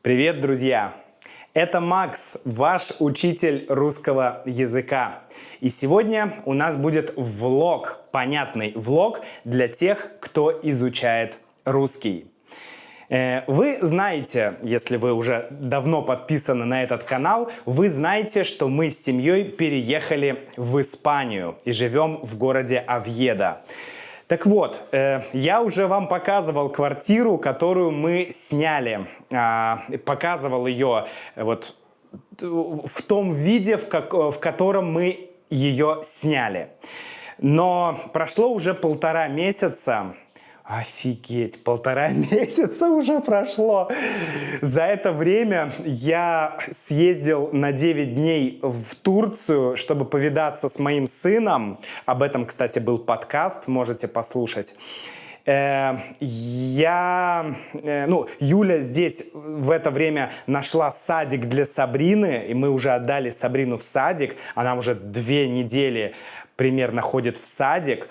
Привет, друзья! Это Макс, ваш учитель русского языка. И сегодня у нас будет влог, понятный влог для тех, кто изучает русский. Вы знаете, если вы уже давно подписаны на этот канал, вы знаете, что мы с семьей переехали в Испанию и живем в городе Овьедо. Так вот, я уже вам показывал квартиру, которую мы сняли. Показывал ее вот в том виде, в котором мы ее сняли. Но прошло уже 1,5 месяца. Офигеть, 1,5 месяца уже прошло. За это время я съездил на 9 дней в Турцию, чтобы повидаться с моим сыном. Об этом, кстати, был подкаст, можете послушать. Юля здесь в это время нашла садик для Сабрины, и мы уже отдали Сабрину в садик. Она уже 2 недели примерно ходит в садик.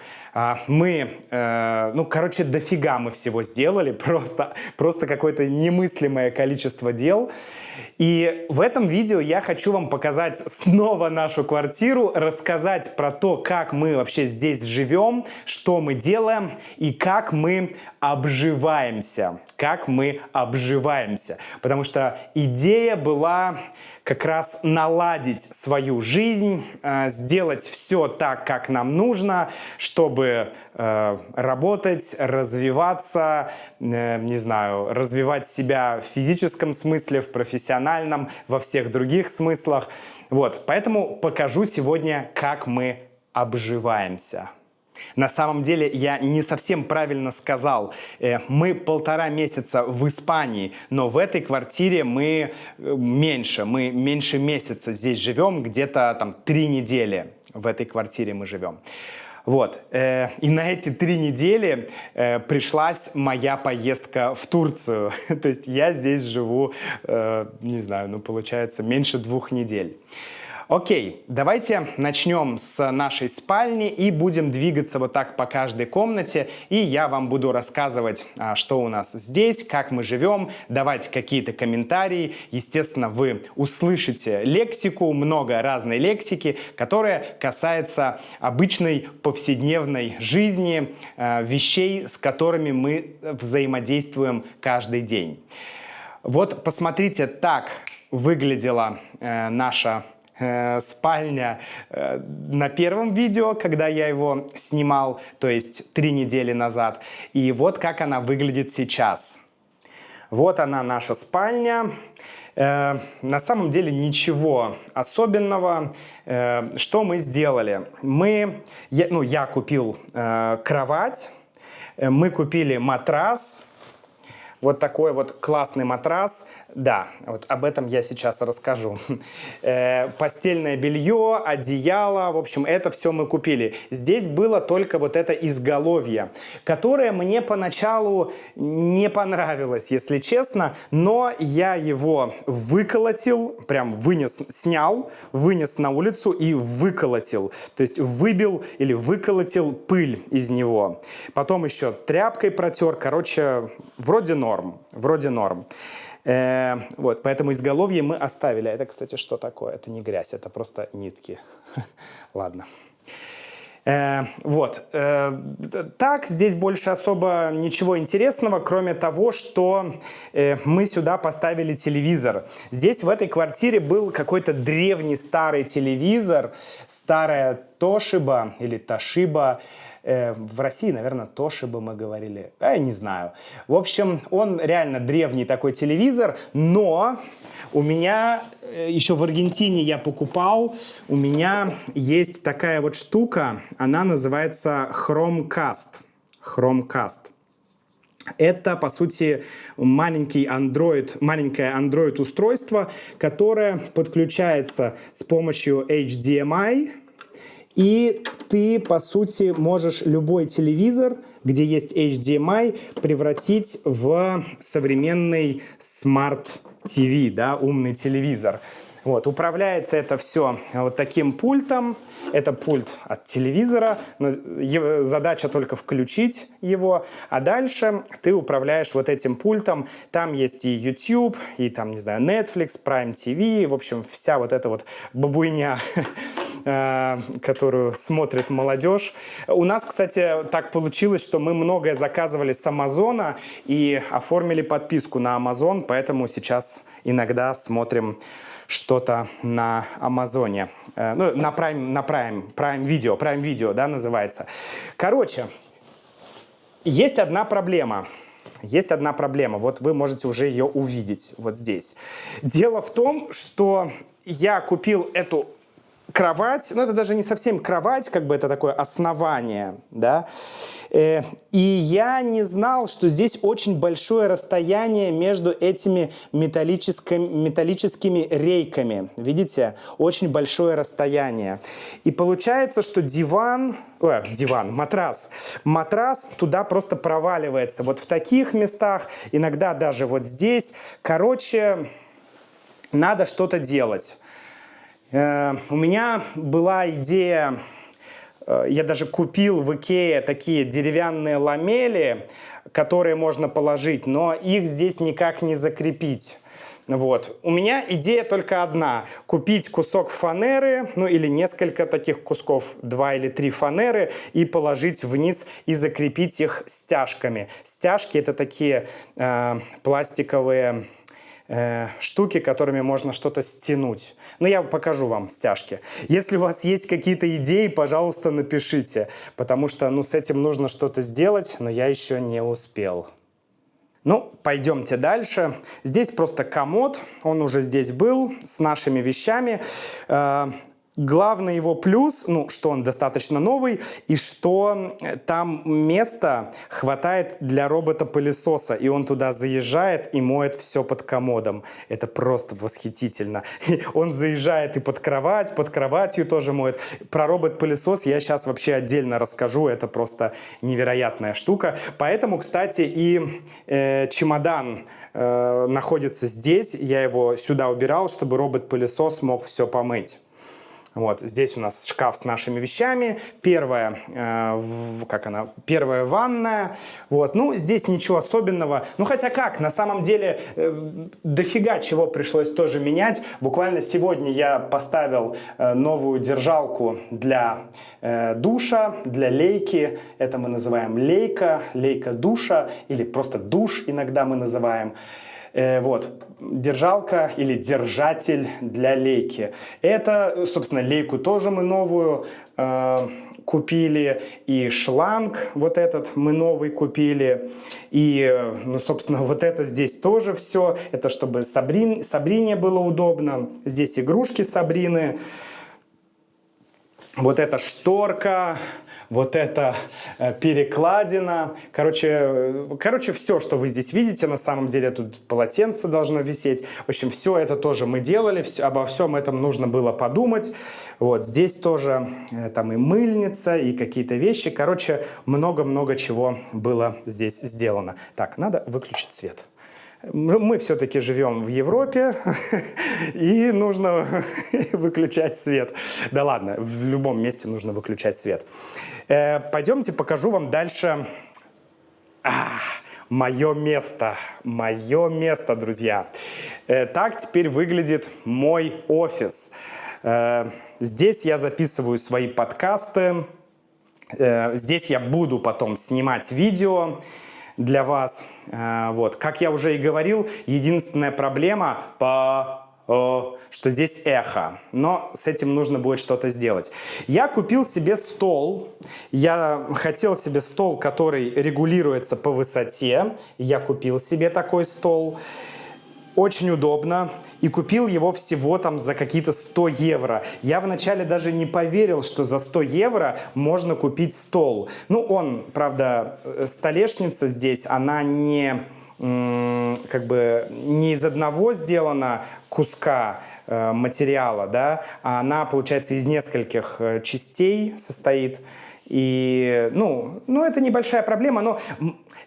Дофига мы всего сделали, просто какое-то немыслимое количество дел. И в этом видео я хочу вам показать снова нашу квартиру, рассказать про то, как мы вообще здесь живем, что мы делаем и как мы обживаемся. Потому что идея была как раз наладить свою жизнь, сделать все так, как нам нужно, чтобы работать, развиваться, развивать себя в физическом смысле, в профессиональном, во всех других смыслах. Вот, поэтому покажу сегодня, как мы обживаемся. На самом деле я не совсем правильно сказал. Мы 1,5 месяца в Испании, но в этой квартире мы меньше месяца здесь живем, где-то там 3 недели в этой квартире мы живем. Вот, и на эти 3 недели пришлась моя поездка в Турцию. То есть я здесь живу, получается, меньше 2 недель. Окей, давайте начнем с нашей спальни и будем двигаться вот так по каждой комнате. И я вам буду рассказывать, что у нас здесь, как мы живем, давать какие-то комментарии. Естественно, вы услышите лексику, много разной лексики, которая касается обычной повседневной жизни, вещей, с которыми мы взаимодействуем каждый день. Вот посмотрите, так выглядела наша спальня на первом видео, когда я его снимал, то есть 3 недели назад. И вот как она выглядит сейчас. Вот она, наша спальня. На самом деле ничего особенного. Что мы сделали? Я купил кровать, мы купили матрас. Вот такой вот классный матрас. Да, вот об этом я сейчас расскажу. Постельное белье, одеяло, в общем, это все мы купили. Здесь было только вот это изголовье, которое мне поначалу не понравилось, если честно, но я его выколотил, прям снял, вынес на улицу и выколотил. То есть выбил или выколотил пыль из него. Потом еще тряпкой протер, короче, вроде норм. Вот, поэтому изголовье мы оставили. Это, кстати, что такое? Это не грязь, это просто нитки. Ладно. Так, здесь больше особо ничего интересного, кроме того, что мы сюда поставили телевизор. Здесь в этой квартире был какой-то древний старый телевизор, старая Toshiba или Toshiba. В России, наверное, Toshiba мы говорили. Я не знаю. В общем, он реально древний такой телевизор, но у меня еще в Аргентине я покупал, у меня есть такая вот штука, она называется Chromecast. Это, по сути, маленькое Android устройство, которое подключается с помощью HDMI. И ты, по сути, можешь любой телевизор, где есть HDMI, превратить в современный Smart TV, да, умный телевизор. Вот, управляется это все вот таким пультом. Это пульт от телевизора. Задача только включить его. А дальше ты управляешь вот этим пультом. Там есть и YouTube, и там, не знаю, Netflix, Prime TV. В общем, вся вот эта вот бабуйня, которую смотрит молодежь. У нас, кстати, так получилось, что мы многое заказывали с Амазона и оформили подписку на Amazon, поэтому сейчас иногда смотрим что-то на Амазоне. Ну, на Prime Video, да, называется. Короче, есть одна проблема. Есть одна проблема. Вот вы можете уже ее увидеть вот здесь. Дело в том, что я купил эту кровать, ну это даже не совсем кровать, как бы это такое основание, да, и я не знал, что здесь очень большое расстояние между этими металлическими рейками, видите, очень большое расстояние, и получается, что матрас туда просто проваливается, вот в таких местах, иногда даже вот здесь, короче, надо что-то делать. У меня была идея, я даже купил в Икее такие деревянные ламели, которые можно положить, но их здесь никак не закрепить. Вот. У меня идея только одна. Купить кусок фанеры, ну или несколько таких кусков, 2 или 3 фанеры, и положить вниз и закрепить их стяжками. Стяжки — это такие пластиковые штуки, которыми можно что-то стянуть. Но я покажу вам стяжки. Если у вас есть какие-то идеи, пожалуйста, напишите, потому что, ну, с этим нужно что-то сделать, но я еще не успел. Ну, пойдемте дальше. Здесь просто комод, он уже здесь был, с нашими вещами. Главный его плюс, ну, что он достаточно новый, и что там места хватает для робота-пылесоса, и он туда заезжает и моет все под комодом. Это просто восхитительно. Он заезжает и под кроватью тоже моет. Про робот-пылесос я сейчас вообще отдельно расскажу, это просто невероятная штука. Поэтому, кстати, и чемодан находится здесь, я его сюда убирал, чтобы робот-пылесос мог все помыть. Вот, здесь у нас шкаф с нашими вещами, первая ванная, вот, ну, здесь ничего особенного, ну, хотя как, на самом деле, дофига чего пришлось тоже менять, буквально сегодня я поставил новую держалку для душа, для лейки, это мы называем лейка душа, или просто душ иногда мы называем. Вот, держалка или держатель для лейки. Это, собственно, лейку тоже мы новую купили, и шланг вот этот мы новый купили, и, ну, собственно, вот это здесь тоже все. Это чтобы Сабрине было удобно. Здесь игрушки Сабрины. Вот эта шторка, вот эта перекладина. Короче, все, что вы здесь видите, на самом деле тут полотенце должно висеть. В общем, все это тоже мы делали, обо всем этом нужно было подумать. Вот здесь тоже там и мыльница, и какие-то вещи. Короче, много-много чего было здесь сделано. Так, надо выключить свет. Мы все-таки живем в Европе, и нужно выключать свет. Да ладно, в любом месте нужно выключать свет. Пойдемте покажу вам дальше мое место. Мое место, друзья. Так теперь выглядит мой офис. Здесь я записываю свои подкасты. Здесь я буду потом снимать видео для вас. Вот. Как я уже и говорил, единственная проблема что здесь эхо, но с этим нужно будет что-то сделать. Я купил себе стол. Я хотел себе стол, который регулируется по высоте. Я купил себе такой стол. Очень удобно. И купил его всего там за какие-то 100 евро. Я вначале даже не поверил, что за 100 евро можно купить стол. Ну, он, правда, столешница здесь, она не из одного сделана куска материала, да, а она, получается, из нескольких частей состоит. И, ну, это небольшая проблема, но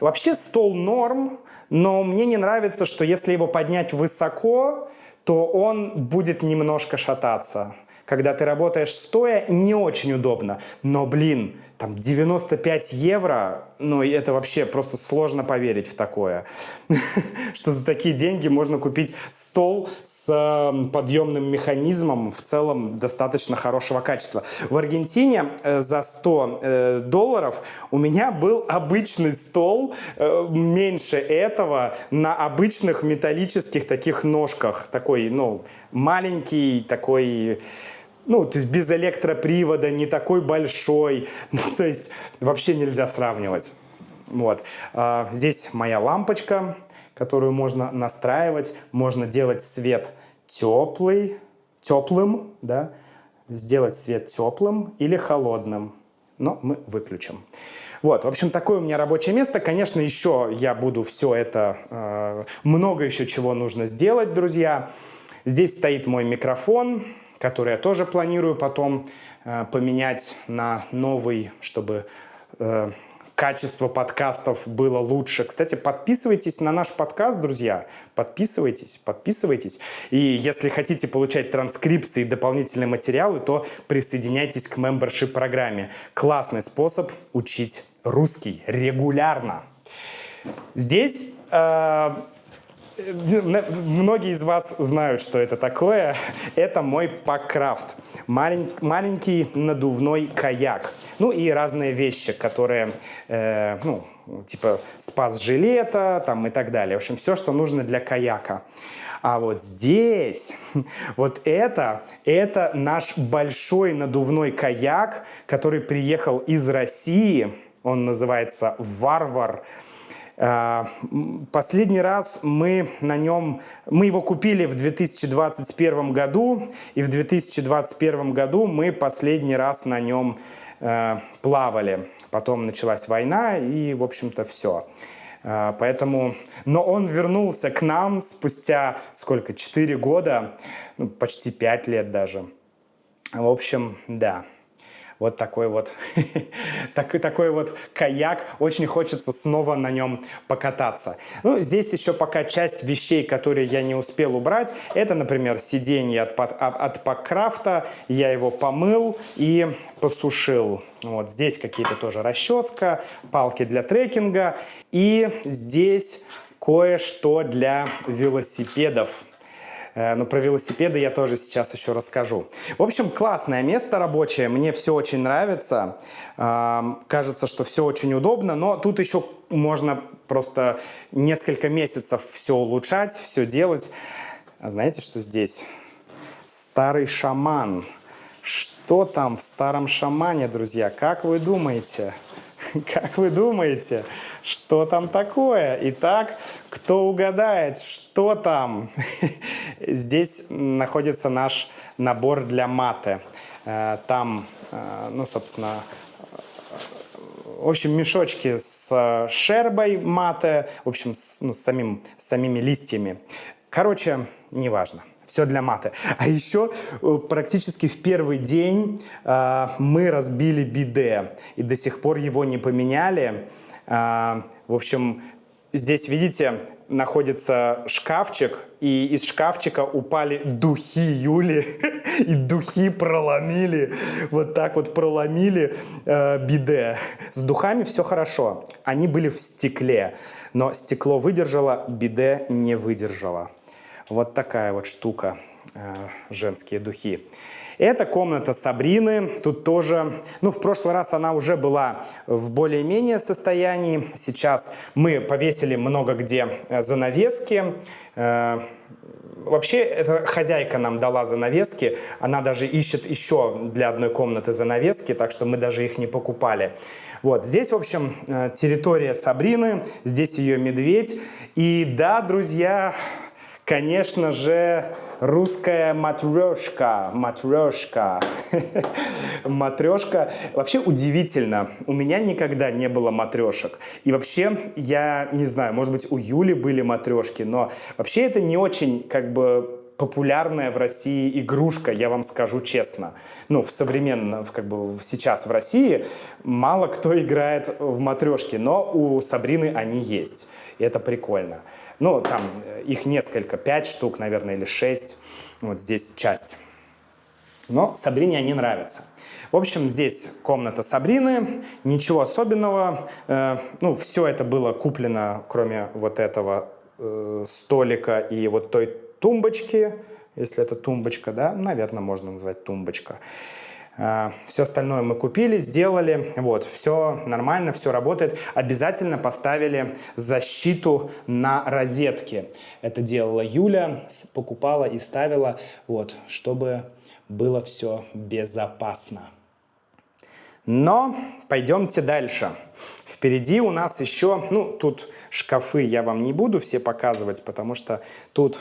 вообще стол норм, но мне не нравится, что если его поднять высоко, то он будет немножко шататься. Когда ты работаешь стоя, не очень удобно. Но, блин, там 95 евро, ну, это вообще просто сложно поверить в такое. Что за такие деньги можно купить стол с подъемным механизмом в целом достаточно хорошего качества. В Аргентине за $100 у меня был обычный стол, меньше этого, на обычных металлических таких ножках. Такой, ну, маленький, такой... Ну, то есть без электропривода, не такой большой. То есть вообще нельзя сравнивать. Вот. Здесь моя лампочка, которую можно настраивать. Можно делать свет теплым, да? Сделать свет теплым или холодным. Но мы выключим. Вот, в общем, такое у меня рабочее место. Конечно, еще я буду все это... много еще чего нужно сделать, друзья. Здесь стоит мой микрофон, который я тоже планирую потом поменять на новый, чтобы качество подкастов было лучше. Кстати, подписывайтесь на наш подкаст, друзья. Подписывайтесь. И если хотите получать транскрипции и дополнительные материалы, то присоединяйтесь к membership-программе. Классный способ учить русский регулярно. Здесь... Многие из вас знают, что это такое. Это мой паккрафт. Маленький надувной каяк. Ну и разные вещи, которые, ну, типа спас-жилета там и так далее. В общем, все, что нужно для каяка. А вот здесь, вот это наш большой надувной каяк, который приехал из России. Он называется «Варвар». Последний раз мы его купили в 2021 году, и в 2021 году мы последний раз на нем плавали. Потом началась война, и, в общем-то, все. Поэтому, но он вернулся к нам спустя, 4 года, ну, почти 5 лет даже. В общем, да. Вот такой вот, такой вот каяк. Очень хочется снова на нем покататься. Ну, здесь еще пока часть вещей, которые я не успел убрать. Это, например, сиденье от паккрафта. Я его помыл и посушил. Вот здесь какие-то тоже расческа, палки для трекинга. И здесь кое-что для велосипедов. Но про велосипеды я тоже сейчас еще расскажу. В общем, классное место рабочее, мне все очень нравится. Кажется, что все очень удобно, но тут еще можно просто несколько месяцев все улучшать, все делать. А знаете, что здесь? Старый шаман. Что там в старом шамане, друзья? Как вы думаете? Как вы думаете, что там такое? Итак, кто угадает, что там? Здесь находится наш набор для маты. Там, ну, собственно, в общем, мешочки с шербой маты, в общем, с самими листьями. Короче, неважно. Все для маты. А еще практически в первый день мы разбили биде. И до сих пор его не поменяли. В общем, здесь, видите, находится шкафчик. И из шкафчика упали духи Юли. И духи проломили. Вот так вот проломили биде. С духами все хорошо. Они были в стекле. Но стекло выдержало, биде не выдержало. Вот такая вот штука, женские духи. Это комната Сабрины. Тут тоже, ну, в прошлый раз она уже была в более-менее состоянии. Сейчас мы повесили много где занавески. Вообще, эта хозяйка нам дала занавески. Она даже ищет еще для одной комнаты занавески, так что мы даже их не покупали. Вот, здесь, в общем, территория Сабрины. Здесь ее медведь. И да, друзья... Конечно же, русская матрешка. Матрешка. Вообще удивительно. У меня никогда не было матрешек. И вообще, я не знаю, может быть, у Юли были матрешки, но вообще это не очень, как бы, популярная в России игрушка, я вам скажу честно. Ну, в современном, сейчас в России мало кто играет в матрешки, но у Сабрины они есть. И это прикольно. Ну, там их несколько, 5 штук, наверное, или 6. Вот здесь часть. Но Сабрине они нравятся. В общем, здесь комната Сабрины, ничего особенного. Ну, все это было куплено, кроме вот этого столика и вот той тумбочки. Если это тумбочка, да, наверное, можно назвать тумбочка. Все остальное мы купили, сделали. Вот, все нормально, все работает. Обязательно поставили защиту на розетки. Это делала Юля, покупала и ставила, вот, чтобы было все безопасно. Но пойдемте дальше. Впереди у нас еще, ну, тут шкафы я вам не буду все показывать, потому что тут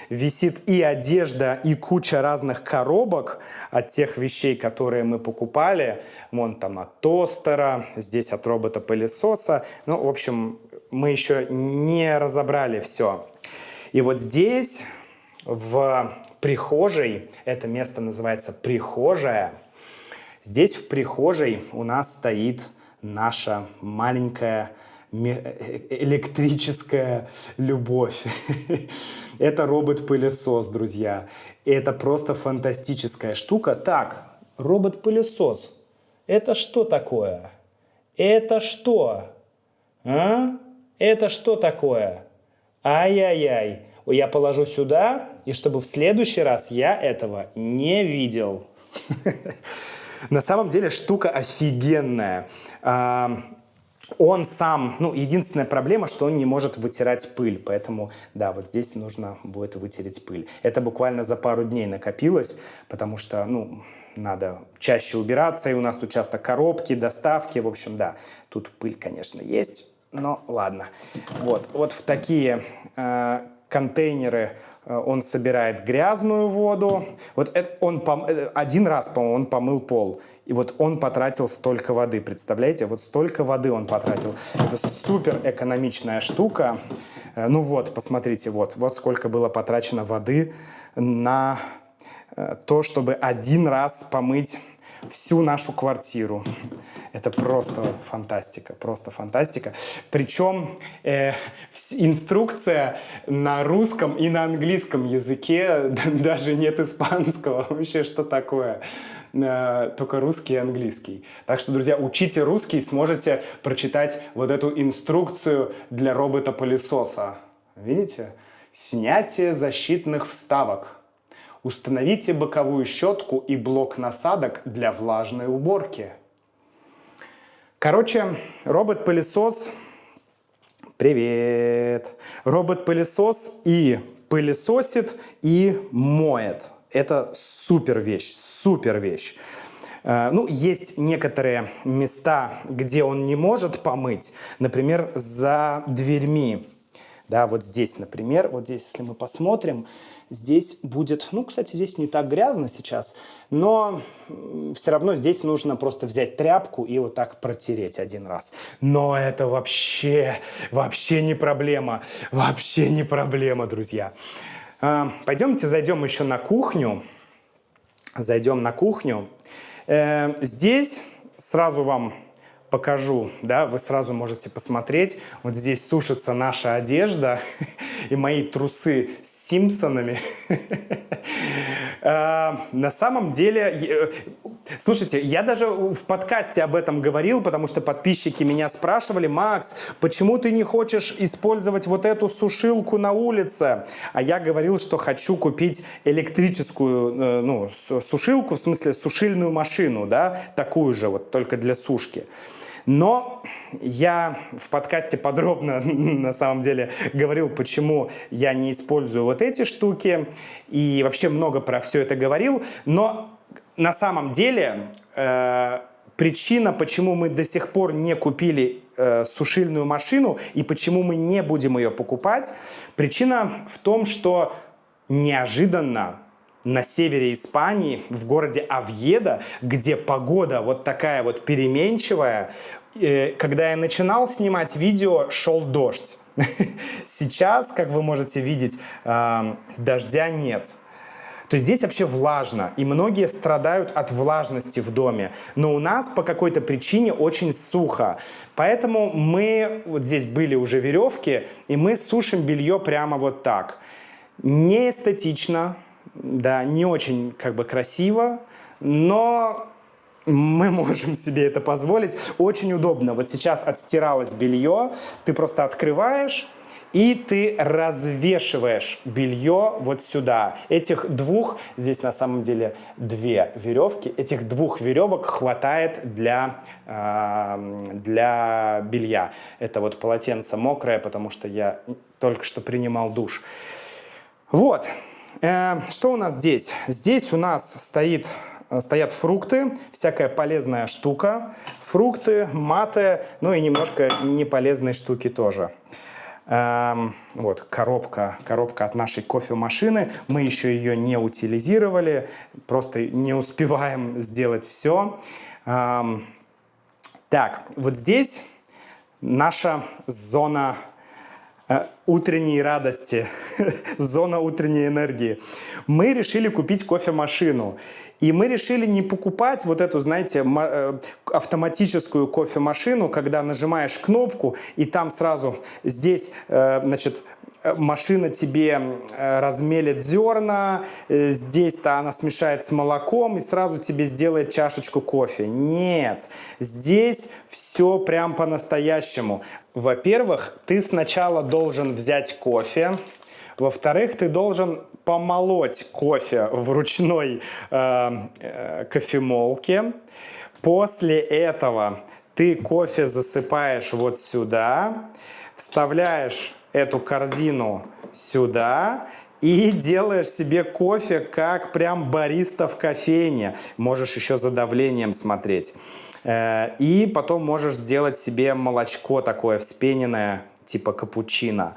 висит и одежда, и куча разных коробок от тех вещей, которые мы покупали. Вон там от тостера, здесь от робота-пылесоса. Ну, в общем, мы еще не разобрали все. И вот здесь, в прихожей, это место называется прихожая. Здесь в прихожей у нас стоит наша маленькая электрическая любовь. Это робот-пылесос, друзья. Это просто фантастическая штука. Так, робот-пылесос. Это что такое? Это что? А? Это что такое? Ай-яй-яй. Я положу сюда, и чтобы в следующий раз я этого не видел. На самом деле штука офигенная. Он сам, ну, единственная проблема, что он не может вытирать пыль, поэтому, да, вот здесь нужно будет вытереть пыль. Это буквально за пару дней накопилось, потому что, ну, надо чаще убираться, и у нас тут часто коробки, доставки, в общем, да, тут пыль, конечно, есть, но ладно. Вот в такие контейнеры он собирает грязную воду. Вот это он один раз, по-моему, он помыл пол. И вот он потратил столько воды. Представляете? Вот столько воды он потратил. Это супер экономичная штука. Ну вот, посмотрите, вот сколько было потрачено воды на то, чтобы один раз помыть всю нашу квартиру. Это просто фантастика, просто фантастика. Причем инструкция на русском и на английском языке, даже нет испанского. Вообще, что такое? Только русский и английский. Так что, друзья, учите русский, сможете прочитать вот эту инструкцию для робота-пылесоса. Видите? Снятие защитных вставок. Установите боковую щетку и блок насадок для влажной уборки. Короче, робот-пылесос... Привет! Робот-пылесос и пылесосит, и моет. Это супер вещь, супер вещь. Ну, есть некоторые места, где он не может помыть. Например, за дверьми. Да, вот здесь, например, вот здесь, если мы посмотрим, здесь будет, ну, кстати, здесь не так грязно сейчас, но все равно здесь нужно просто взять тряпку и вот так протереть один раз. Но это вообще не проблема, вообще не проблема, друзья. Пойдемте зайдем еще на кухню. Зайдем на кухню. Здесь сразу вам покажу, да, вы сразу можете посмотреть. Вот здесь сушится наша одежда и мои трусы с Симпсонами. На самом деле, слушайте, я даже в подкасте об этом говорил, потому что подписчики меня спрашивали: Макс, почему ты не хочешь использовать вот эту сушилку на улице? А я говорил, что хочу купить электрическую, ну, сушилку, в смысле сушильную машину, да, такую же вот, только для сушки. Но я в подкасте подробно, на самом деле, говорил, почему я не использую вот эти штуки. И вообще много про все это говорил. Но на самом деле причина, почему мы до сих пор не купили сушильную машину и почему мы не будем ее покупать, причина в том, что неожиданно на севере Испании, в городе Овьедо, где погода вот такая вот переменчивая, когда я начинал снимать видео, шел дождь. Сейчас, как вы можете видеть, дождя нет. То есть здесь вообще влажно, и многие страдают от влажности в доме. Но у нас по какой-то причине очень сухо. Поэтому вот здесь были уже веревки, и мы сушим белье прямо вот так. Не эстетично, да, не очень как бы красиво, но мы можем себе это позволить. Очень удобно. Вот сейчас отстиралось белье, ты просто открываешь, и ты развешиваешь белье вот сюда. Этих двух, здесь на самом деле 2 веревки, этих 2 веревок хватает для белья. Это вот полотенце мокрое, потому что я только что принимал душ. Вот. Что у нас здесь? Здесь у нас стоят фрукты, всякая полезная штука, фрукты, маты, ну и немножко неполезной штуки тоже. Вот коробка от нашей кофемашины. Мы еще ее не утилизировали, просто не успеваем сделать все. Так, вот здесь наша зона утренней радости, зона утренней энергии. Мы решили купить кофемашину. И мы решили не покупать вот эту, знаете, автоматическую кофемашину, когда нажимаешь кнопку, и там сразу здесь, значит, машина тебе размелит зерна, здесь-то она смешает с молоком и сразу тебе сделает чашечку кофе. Нет, здесь все прям по-настоящему. Во-первых, ты сначала должен взять кофе. Во-вторых, ты должен помолоть кофе в ручной кофемолке. После этого ты кофе засыпаешь вот сюда, вставляешь эту корзину сюда и делаешь себе кофе, как прям бариста в кофейне. Можешь еще за давлением смотреть. И потом можешь сделать себе молочко такое вспененное, типа капучино.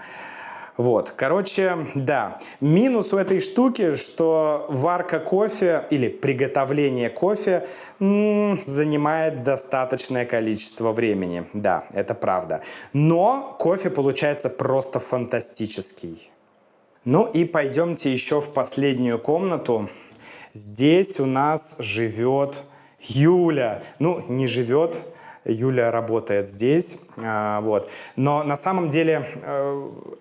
Вот, короче, да. Минус у этой штуки, что варка кофе или приготовление кофе занимает достаточное количество времени. Да, это правда. Но кофе получается просто фантастический. Ну и пойдемте еще в последнюю комнату. Здесь у нас живет Юля. Ну, не живет. Юля работает здесь, вот. Но на самом деле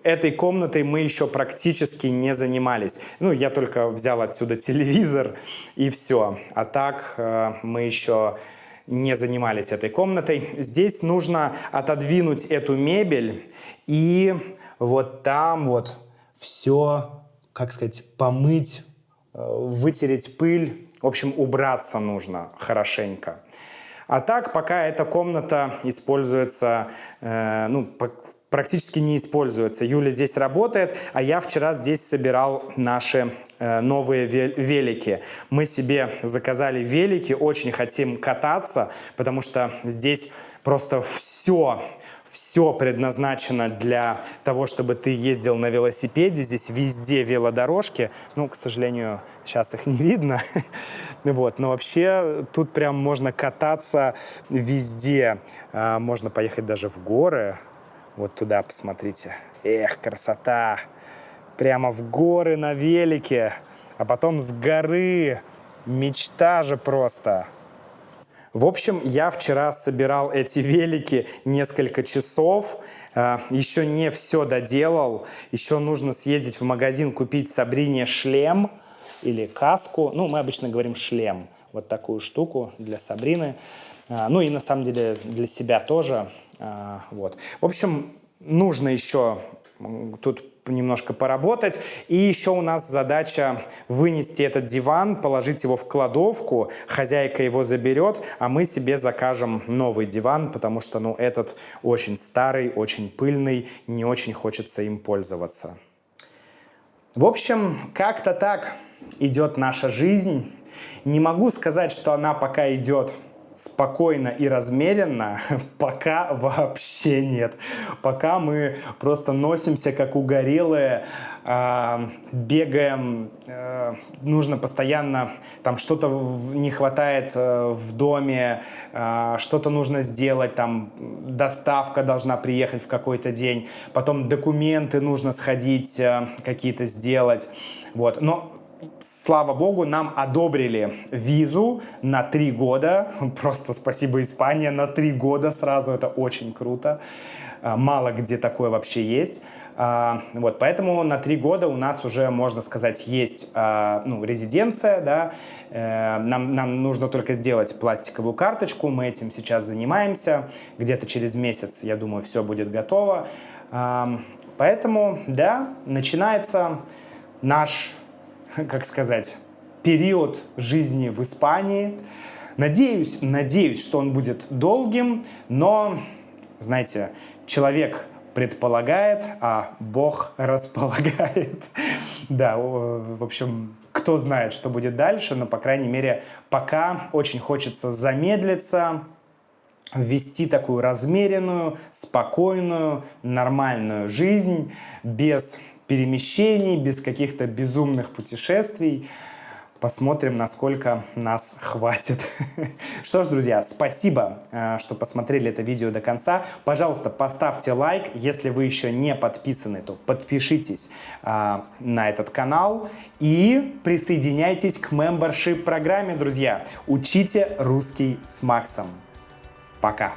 этой комнатой мы еще практически не занимались. Ну, я только взял отсюда телевизор и все. А так мы еще не занимались этой комнатой. Здесь нужно отодвинуть эту мебель и вот там вот все, как сказать, помыть, вытереть пыль. В общем, убраться нужно хорошенько. А так, пока эта комната используется, практически не используется. Юля здесь работает, а я вчера здесь собирал наши новые велики. Мы себе заказали велики, очень хотим кататься, потому что здесь просто все предназначено для того, чтобы ты ездил на велосипеде. Здесь везде велодорожки. Ну, к сожалению, сейчас их не видно. Вот. Но вообще тут прям можно кататься везде. Можно поехать даже в горы. Вот туда посмотрите. Эх, красота! Прямо в горы на велике. А потом с горы. Мечта же просто. В общем, я вчера собирал эти велики несколько часов, еще не все доделал, еще нужно съездить в магазин, купить Сабрине шлем или каску, ну, мы обычно говорим шлем, вот такую штуку для Сабрины, ну и на самом деле для себя тоже, вот. В общем, нужно еще тут немножко поработать. И еще у нас задача вынести этот диван, положить его в кладовку. Хозяйка его заберет, а мы себе закажем новый диван, потому что, ну, этот очень старый, очень пыльный, не очень хочется им пользоваться. В общем, как-то так идет наша жизнь. Не могу сказать, что она пока идет спокойно и размеренно пока вообще нет. Пока мы просто носимся как угорелые, бегаем, нужно постоянно, там что-то не хватает в доме, что-то нужно сделать, там доставка должна приехать в какой-то день, потом документы нужно сходить какие-то сделать. Вот. Но слава богу, нам одобрили визу на 3 года. Просто спасибо, Испания, на 3 года сразу. Это очень круто. Мало где такое вообще есть. Вот, поэтому на 3 года у нас уже, можно сказать, есть резиденция. Да? Нам нужно только сделать пластиковую карточку. Мы этим сейчас занимаемся. Где-то через месяц, я думаю, все будет готово. Поэтому, да, начинается наш, как сказать, период жизни в Испании. Надеюсь, что он будет долгим, но, знаете, человек предполагает, а Бог располагает. Да, в общем, кто знает, что будет дальше, но, по крайней мере, пока очень хочется замедлиться, ввести такую размеренную, спокойную, нормальную жизнь, без перемещений, без каких-то безумных путешествий. Посмотрим, насколько нас хватит. Что ж, друзья, спасибо, что посмотрели это видео до конца. Пожалуйста, поставьте лайк. Если вы еще не подписаны, то подпишитесь на этот канал и присоединяйтесь к membership программе, друзья. Учите русский с Максом. Пока!